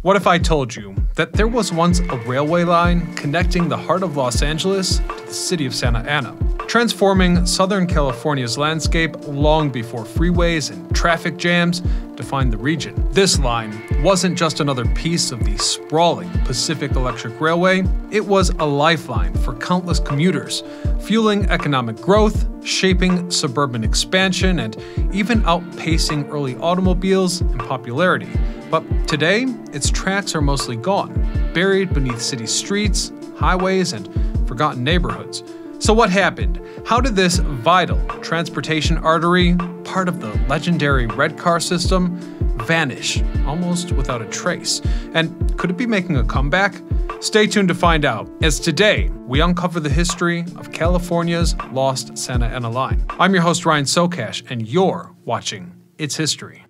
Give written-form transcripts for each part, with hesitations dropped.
What if I told you that there was once a railway line connecting the heart of Los Angeles to the city of Santa Ana, transforming Southern California's landscape long before freeways and traffic jams defined the region? This line wasn't just another piece of the sprawling Pacific Electric Railway, it was a lifeline for countless commuters, fueling economic growth, shaping suburban expansion, and even outpacing early automobiles in popularity. But today, its tracks are mostly gone, buried beneath city streets, highways, and forgotten neighborhoods. So what happened? How did this vital transportation artery, part of the legendary red car system, vanish almost without a trace? And could it be making a comeback? Stay tuned to find out, as today we uncover the history of California's lost Santa Ana line. I'm your host Ryan Socash, and you're watching It's History.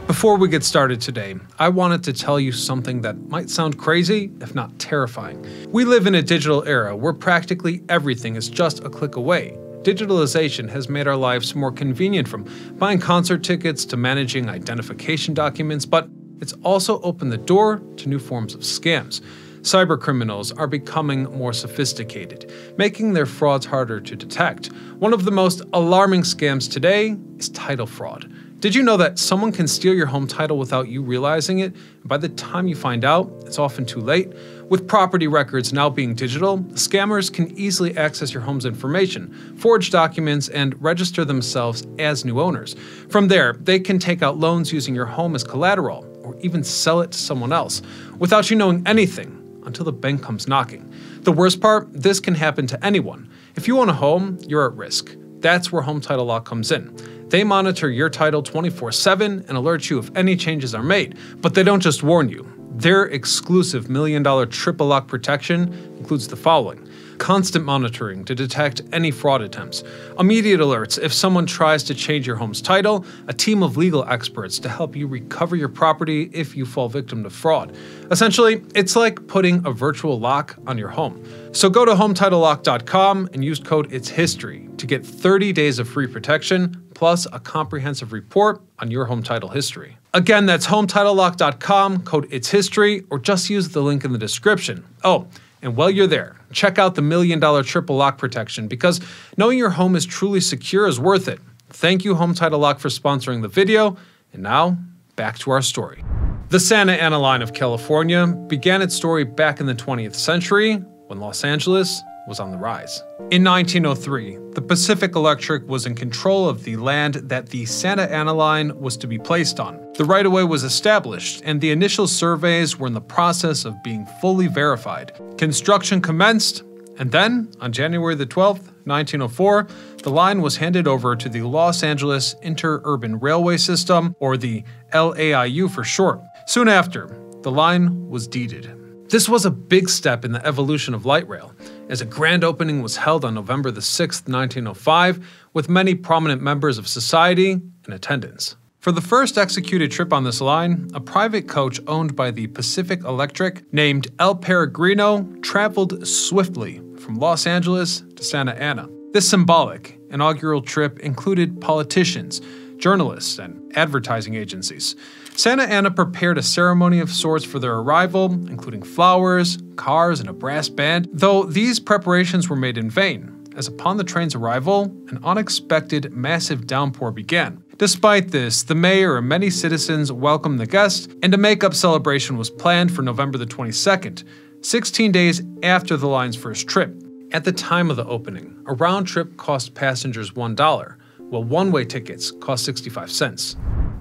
Before we get started today, I wanted to tell you something that might sound crazy, if not terrifying. We live in a digital era where practically everything is just a click away. Digitalization has made our lives more convenient, from buying concert tickets to managing identification documents, but it's also opened the door to new forms of scams. Cybercriminals are becoming more sophisticated, making their frauds harder to detect. One of the most alarming scams today is title fraud. Did you know that someone can steal your home title without you realizing it? And by the time you find out, it's often too late. With property records now being digital, scammers can easily access your home's information, forge documents, and register themselves as new owners. From there, they can take out loans using your home as collateral, or even sell it to someone else, without you knowing anything until the bank comes knocking. The worst part, this can happen to anyone. If you own a home, you're at risk. That's where Home Title Lock comes in. They monitor your title 24/7 and alert you if any changes are made. But they don't just warn you. Their exclusive $1 million triple lock protection includes the following: constant monitoring to detect any fraud attempts, immediate alerts if someone tries to change your home's title, a team of legal experts to help you recover your property if you fall victim to fraud. Essentially, it's like putting a virtual lock on your home. So go to HometitleLock.com and use code IT'sHistory to get 30 days of free protection, plus a comprehensive report on your home title history. Again, that's HometitleLock.com, code IT'sHistory, or just use the link in the description. Oh, and while you're there, check out the $1 million triple lock protection, because knowing your home is truly secure is worth it. Thank you, Home Title Lock, for sponsoring the video. And now, back to our story. The Santa Ana line of California began its story back in the 20th century, when Los Angeles was on the rise. In 1903, the Pacific Electric was in control of the land that the Santa Ana line was to be placed on. The right-of-way was established, and the initial surveys were in the process of being fully verified. Construction commenced, and then, on January the 12th, 1904, the line was handed over to the Los Angeles Interurban Railway System, or the LAIU for short. Soon after, the line was deeded. This was a big step in the evolution of light rail, as a grand opening was held on November the 6th, 1905, with many prominent members of society in attendance. For the first executed trip on this line, a private coach owned by the Pacific Electric named El Peregrino traveled swiftly from Los Angeles to Santa Ana. This symbolic inaugural trip included politicians, journalists, and advertising agencies. Santa Ana prepared a ceremony of sorts for their arrival, including flowers, cars, and a brass band, though these preparations were made in vain, as upon the train's arrival, an unexpected massive downpour began. Despite this, the mayor and many citizens welcomed the guests, and a make-up celebration was planned for November the 22nd, 16 days after the line's first trip. At the time of the opening, a round trip cost passengers $1, while one-way tickets cost 65 cents.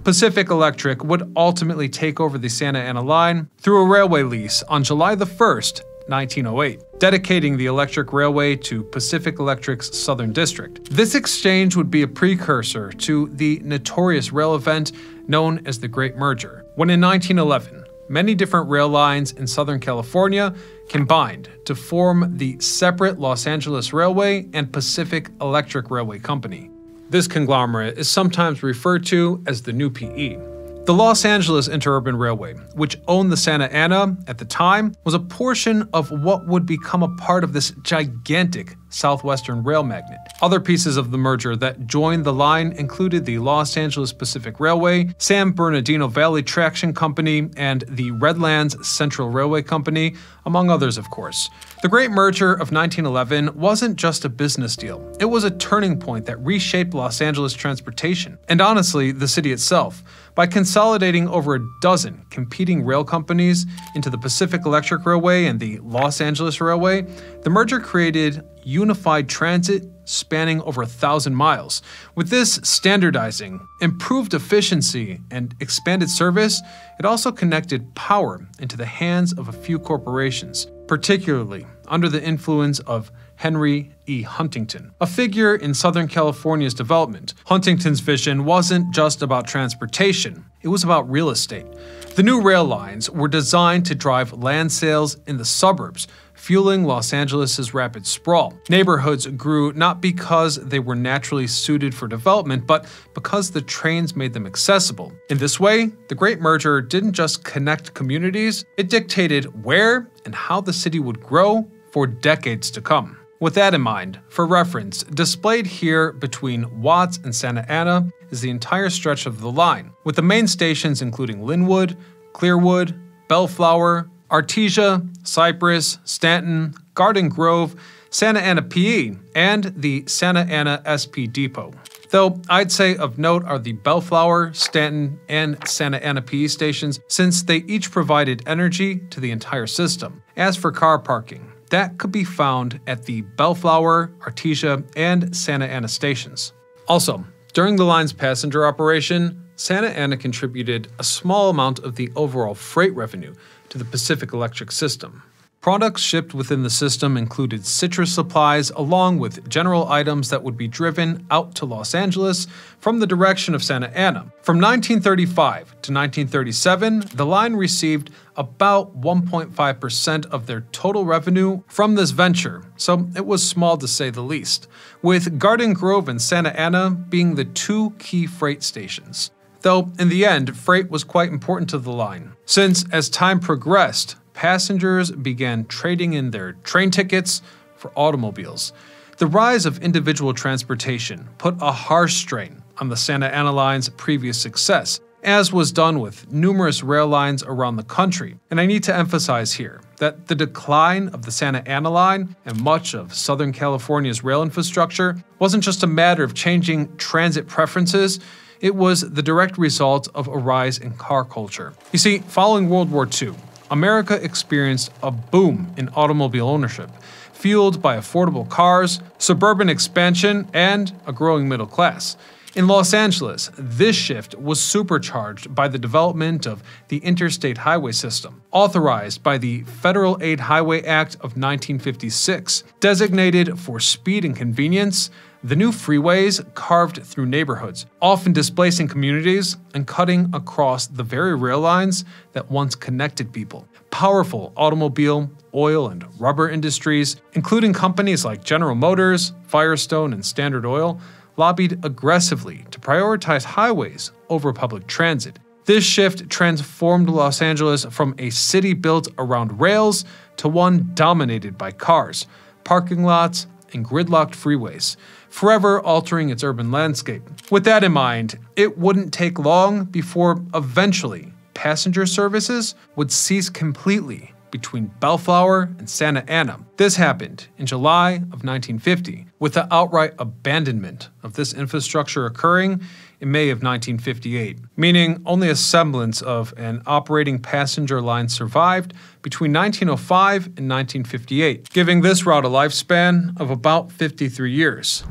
Pacific Electric would ultimately take over the Santa Ana line through a railway lease on July the 1st, 1908, dedicating the electric railway to Pacific Electric's Southern District. This exchange would be a precursor to the notorious rail event known as the Great Merger, when in 1911, many different rail lines in Southern California combined to form the separate Los Angeles Railway and Pacific Electric Railway Company. This conglomerate is sometimes referred to as the New PE. The Los Angeles Interurban Railway, which owned the Santa Ana at the time, was a portion of what would become a part of this gigantic Southwestern rail magnate. Other pieces of the merger that joined the line included the Los Angeles Pacific Railway, San Bernardino Valley Traction Company, and the Redlands Central Railway Company, among others, of course. The Great Merger of 1911 wasn't just a business deal. It was a turning point that reshaped Los Angeles transportation, and honestly, the city itself. By consolidating over a dozen competing rail companies into the Pacific Electric Railway and the Los Angeles Railway, the merger created unified transit spanning over 1,000 miles. With this standardizing, improved efficiency, and expanded service, it also connected power into the hands of a few corporations, particularly under the influence of Henry E. Huntington, a figure in Southern California's development. Huntington's vision wasn't just about transportation, it was about real estate. The new rail lines were designed to drive land sales in the suburbs, fueling Los Angeles' rapid sprawl. Neighborhoods grew not because they were naturally suited for development, but because the trains made them accessible. In this way, the Great Merger didn't just connect communities, it dictated where and how the city would grow for decades to come. With that in mind, for reference, displayed here between Watts and Santa Ana is the entire stretch of the line, with the main stations including Linwood, Clearwood, Bellflower, Artesia, Cypress, Stanton, Garden Grove, Santa Ana PE, and the Santa Ana SP Depot. Though I'd say of note are the Bellflower, Stanton, and Santa Ana PE stations, since they each provided energy to the entire system. As for car parking, that could be found at the Bellflower, Artesia, and Santa Ana stations. Also, during the line's passenger operation, Santa Ana contributed a small amount of the overall freight revenue to the Pacific Electric system. Products shipped within the system included citrus supplies along with general items that would be driven out to Los Angeles from the direction of Santa Ana. From 1935 to 1937, the line received about 1.5% of their total revenue from this venture, so it was small to say the least, with Garden Grove and Santa Ana being the two key freight stations. Though, in the end, freight was quite important to the line, since as time progressed, passengers began trading in their train tickets for automobiles. The rise of individual transportation put a harsh strain on the Santa Ana line's previous success, as was done with numerous rail lines around the country. And I need to emphasize here that the decline of the Santa Ana line and much of Southern California's rail infrastructure wasn't just a matter of changing transit preferences, it was the direct result of a rise in car culture. You see, following World War II, America experienced a boom in automobile ownership, fueled by affordable cars, suburban expansion, and a growing middle class. In Los Angeles, this shift was supercharged by the development of the Interstate highway system, authorized by the Federal Aid Highway Act of 1956. Designated for speed and convenience, the new freeways carved through neighborhoods, often displacing communities and cutting across the very rail lines that once connected people. Powerful automobile, oil, and rubber industries, including companies like General Motors, Firestone, and Standard Oil, lobbied aggressively to prioritize highways over public transit. This shift transformed Los Angeles from a city built around rails to one dominated by cars, parking lots, and gridlocked freeways, forever altering its urban landscape. With that in mind, it wouldn't take long before eventually passenger services would cease completely between Bellflower and Santa Ana. This happened in July of 1950, with the outright abandonment of this infrastructure occurring in May of 1958, meaning only a semblance of an operating passenger line survived between 1905 and 1958, giving this route a lifespan of about 53 years.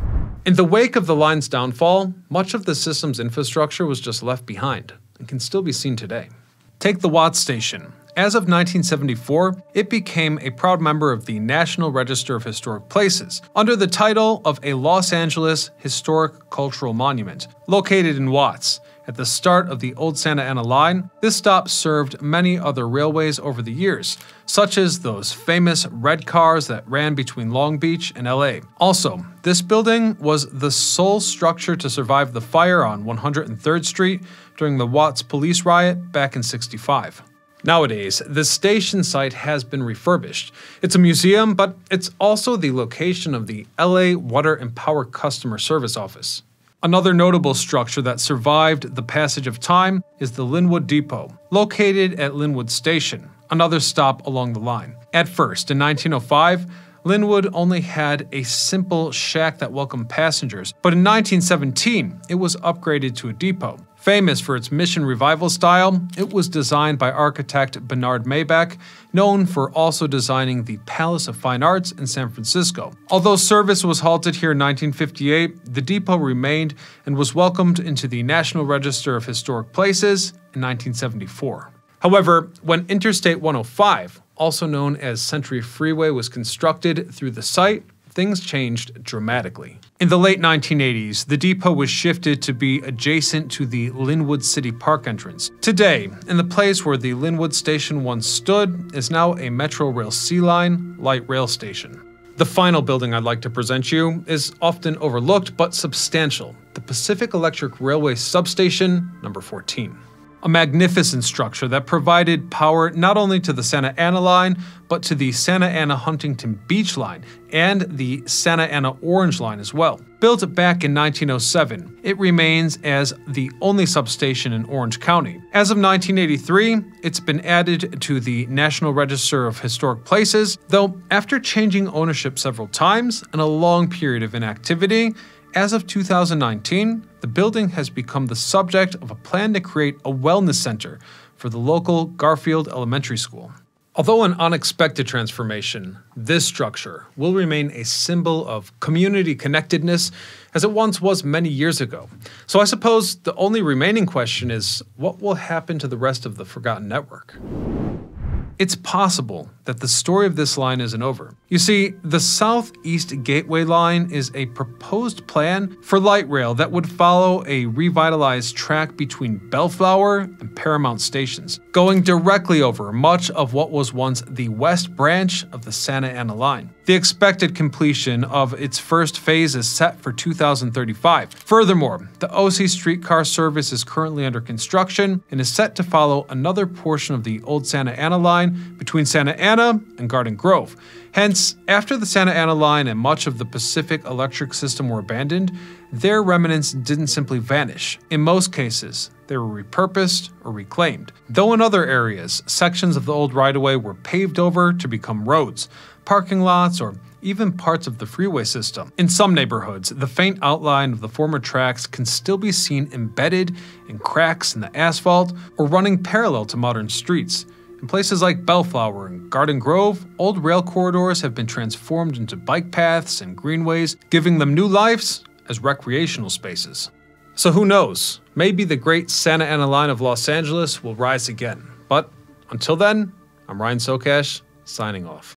In the wake of the line's downfall, much of the system's infrastructure was just left behind and can still be seen today. Take the Watts Station. As of 1974, it became a proud member of the National Register of Historic Places, under the title of a Los Angeles Historic Cultural Monument. Located in Watts, at the start of the old Santa Ana line, this stop served many other railways over the years, such as those famous red cars that ran between Long Beach and LA. Also, this building was the sole structure to survive the fire on 103rd Street during the Watts police riot back in '65. Nowadays, the station site has been refurbished. It's a museum, but it's also the location of the LA Water and Power Customer Service Office. Another notable structure that survived the passage of time is the Linwood Depot, located at Linwood Station, another stop along the line. At first, in 1905, Linwood only had a simple shack that welcomed passengers, but in 1917, it was upgraded to a depot. Famous for its mission revival style, it was designed by architect Bernard Maybach, known for also designing the Palace of Fine Arts in San Francisco. Although service was halted here in 1958, the depot remained and was welcomed into the National Register of Historic Places in 1974. However, when Interstate 105, also known as Century Freeway, was constructed through the site, things changed dramatically. In the late 1980s, the depot was shifted to be adjacent to the Linwood City Park entrance. Today, in the place where the Linwood station once stood, is now a Metrorail C-Line light rail station. The final building I'd like to present you is often overlooked but substantial, the Pacific Electric Railway Substation, number 14. A magnificent structure that provided power not only to the Santa Ana line, but to the Santa Ana-Huntington Beach line and the Santa Ana Orange line as well. Built back in 1907, it remains as the only substation in Orange County. As of 1983, it's been added to the National Register of Historic Places, though after changing ownership several times and a long period of inactivity, as of 2019, the building has become the subject of a plan to create a wellness center for the local Garfield Elementary School. Although an unexpected transformation, this structure will remain a symbol of community connectedness as it once was many years ago. So I suppose the only remaining question is, what will happen to the rest of the forgotten network? It's possible that the story of this line isn't over. You see, the Southeast Gateway Line is a proposed plan for light rail that would follow a revitalized track between Bellflower and Paramount stations, going directly over much of what was once the west branch of the Santa Ana line. The expected completion of its first phase is set for 2035. Furthermore, the OC Streetcar service is currently under construction and is set to follow another portion of the old Santa Ana line between Santa Ana and Garden Grove. Hence, after the Santa Ana line and much of the Pacific Electric system were abandoned, their remnants didn't simply vanish. In most cases, they were repurposed or reclaimed. Though in other areas, sections of the old right-of-way were paved over to become roads, parking lots, or even parts of the freeway system. In some neighborhoods, the faint outline of the former tracks can still be seen embedded in cracks in the asphalt or running parallel to modern streets. In places like Bellflower and Garden Grove, old rail corridors have been transformed into bike paths and greenways, giving them new lives as recreational spaces. So who knows, maybe the great Santa Ana line of Los Angeles will rise again. But until then, I'm Ryan Socash, signing off.